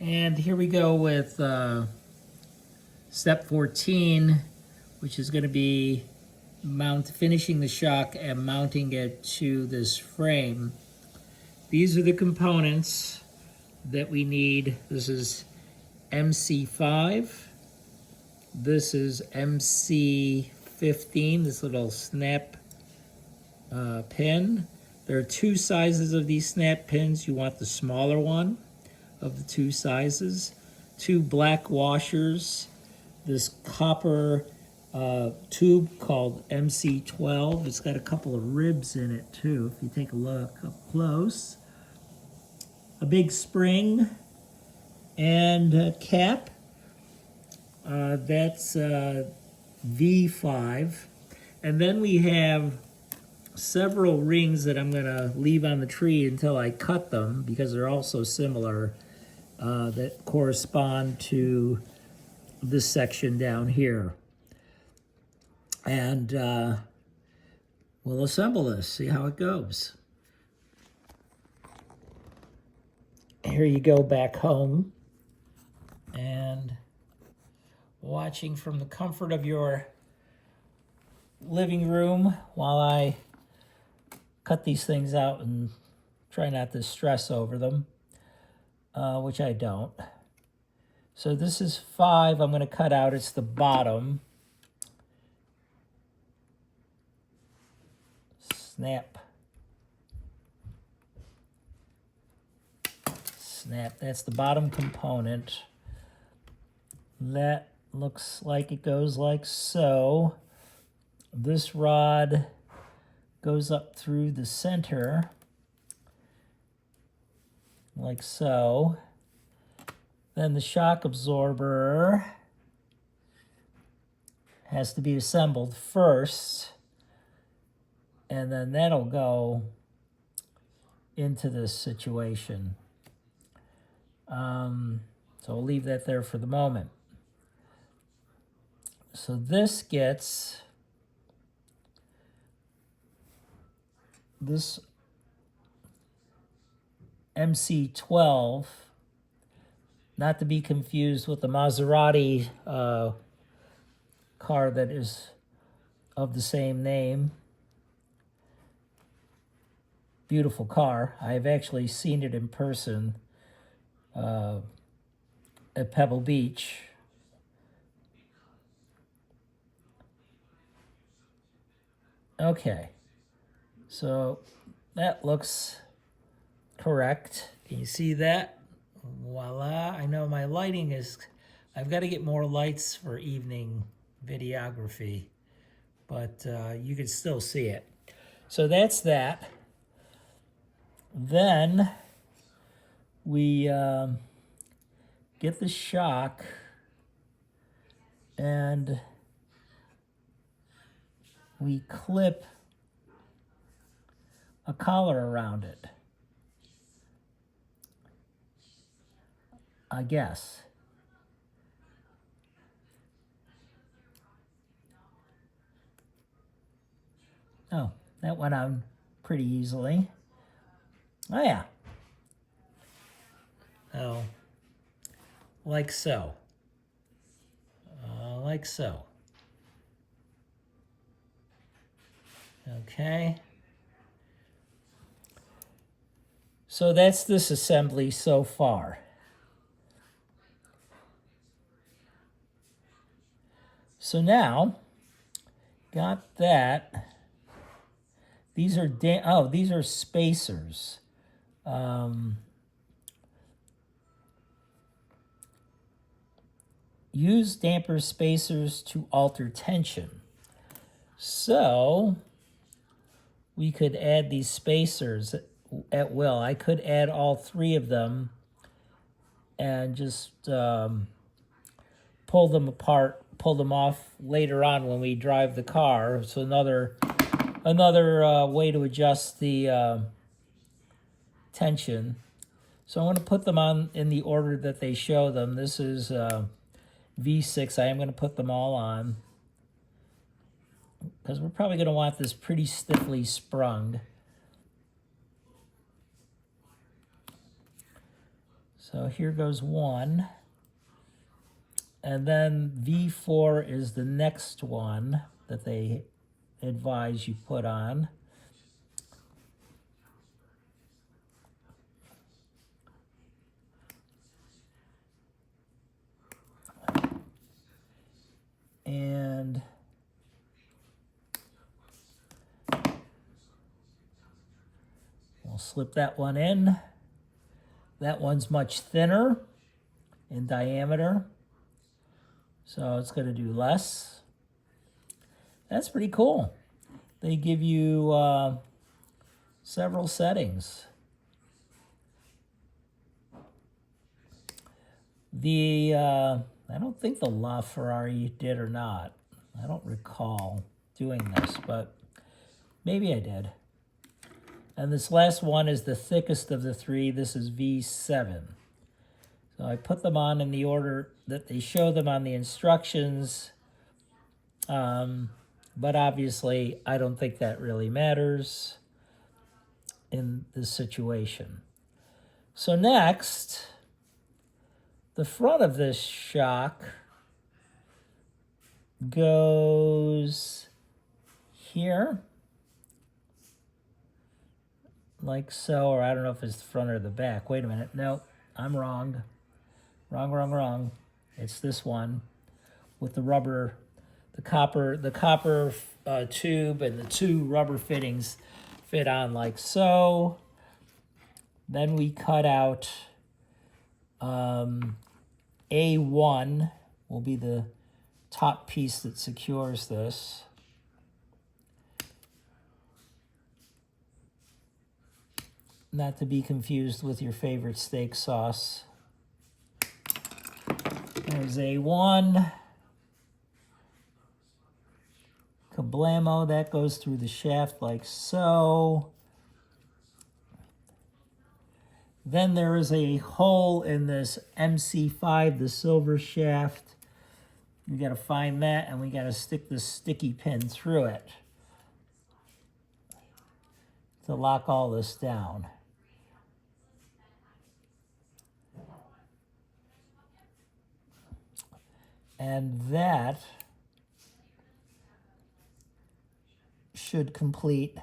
And here we go with step 14, which is going to be finishing the shock and mounting it to this frame. These are the components that we need. This is MC5. This is MC15, this little snap pin. There are two sizes of these snap pins. You want the smaller one of the two sizes. Two black washers. This copper tube called MC12. It's got a couple of ribs in it too, if you take a look up close. A big spring and a cap. That's V5. And then we have several rings that I'm going to leave on the tree until I cut them, because they're all so similar, that correspond to this section down here. And we'll assemble this, see how it goes. Here you go back home, and watching from the comfort of your living room while I cut these things out and try not to stress over them, which I don't. So this is 5 I'm going to cut out. It's the bottom. Snap. Snap. That's the bottom component. That looks like it goes like so. This rod goes up through the center, like so. Then the shock absorber has to be assembled first, and then that'll go into this situation. So we'll leave that there for the moment. So this gets this MC12, not to be confused with the Maserati car that is of the same name. Beautiful car. I've actually seen it in person at Pebble Beach. Okay, so that looks correct. Can you see that? Voila. I know my lighting is, I've got to get more lights for evening videography, but you can still see it. So that's that. Then we get the shock and we clip a collar around it, I guess. Oh, that went on pretty easily. Oh yeah. Oh, like so. Like so. Okay. So that's this assembly so far. So now, got that. These are these are spacers. Use damper spacers to alter tension. So we could add these spacers at will. I could add all 3 of them and just pull them apart, pull them off later on when we drive the car. So another way to adjust the tension. So I'm going to put them on in the order that they show them. This is V6. I am going to put them all on, because we're probably going to want this pretty stiffly sprung. So here goes one. And then V4 is the next one that they advise you put on. And we'll slip that one in. That one's much thinner in diameter, so it's going to do less. That's pretty cool. They give you several settings. I don't think the LaFerrari did or not. I don't recall doing this, but maybe I did. And this last one is the thickest of the three. This is V7. So I put them on in the order that they show them on the instructions. But obviously, I don't think that really matters in this situation. So next, the front of this shock goes here, like so, or I don't know if it's the front or the back. Wait a minute. No, I'm wrong. Wrong. It's this one with the rubber, the copper tube, and the two rubber fittings fit on like so. Then we cut out A1 will be the top piece that secures this. Not to be confused with your favorite steak sauce. There's A1. Kablamo, that goes through the shaft like so. Then there is a hole in this MC5, the silver shaft. We got to find that, and we got to stick this sticky pin through it to lock all this down. And that should complete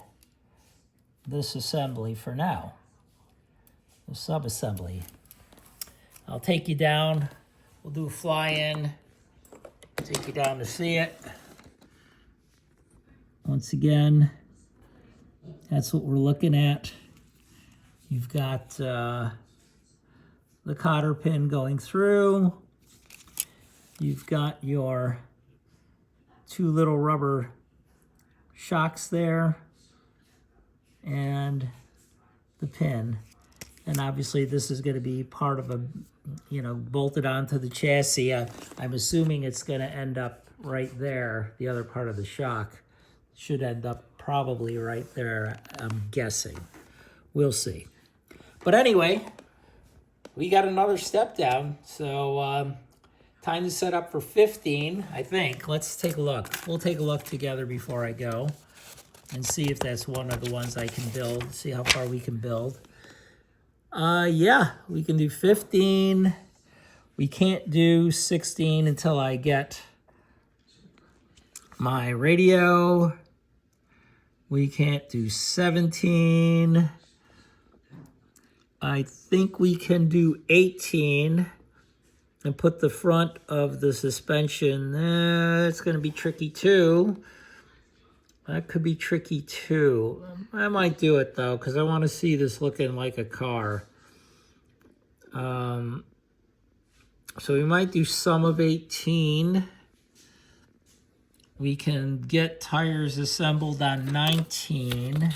this assembly for now, the sub-assembly. I'll take you down. We'll do a fly-in. Take you down to see it. Once again, that's what we're looking at. You've got the cotter pin going through. You've got your two little rubber shocks there and the pin. And obviously this is going to be part of a, bolted onto the chassis. I'm assuming it's going to end up right there. The other part of the shock should end up probably right there, I'm guessing. We'll see. But anyway, we got another step down. So time to set up for 15, I think. Let's take a look. We'll take a look together before I go and see if that's one of the ones I can build, see how far we can build. Yeah, we can do 15. We can't do 16 until I get my radio. We can't do 17. I think we can do 18 and put the front of the suspension. It's going to be tricky too. That could be tricky too. I might do it though, because I want to see this looking like a car. So we might do some of 18. We can get tires assembled on 19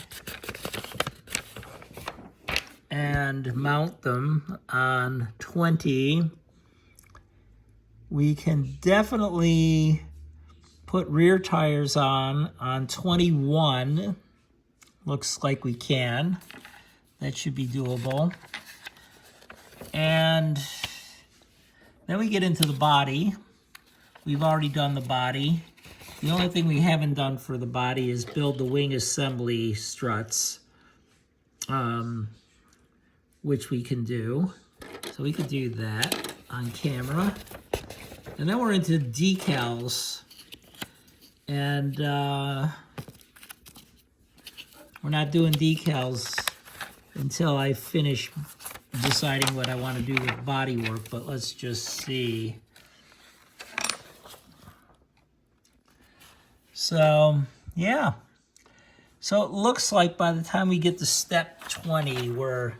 and mount them on 20. We can definitely put rear tires on 21. Looks like we can. That should be doable. And then we get into the body. We've already done the body. The only thing we haven't done for the body is build the wing assembly struts, which we can do. So we could do that on camera. And then we're into decals. And we're not doing decals until I finish deciding what I want to do with bodywork, but let's just see. So, yeah. So it looks like by the time we get to step 20, we're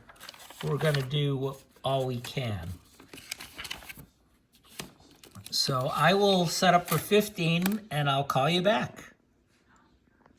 going to do all we can. So I will set up for 15 and I'll call you back.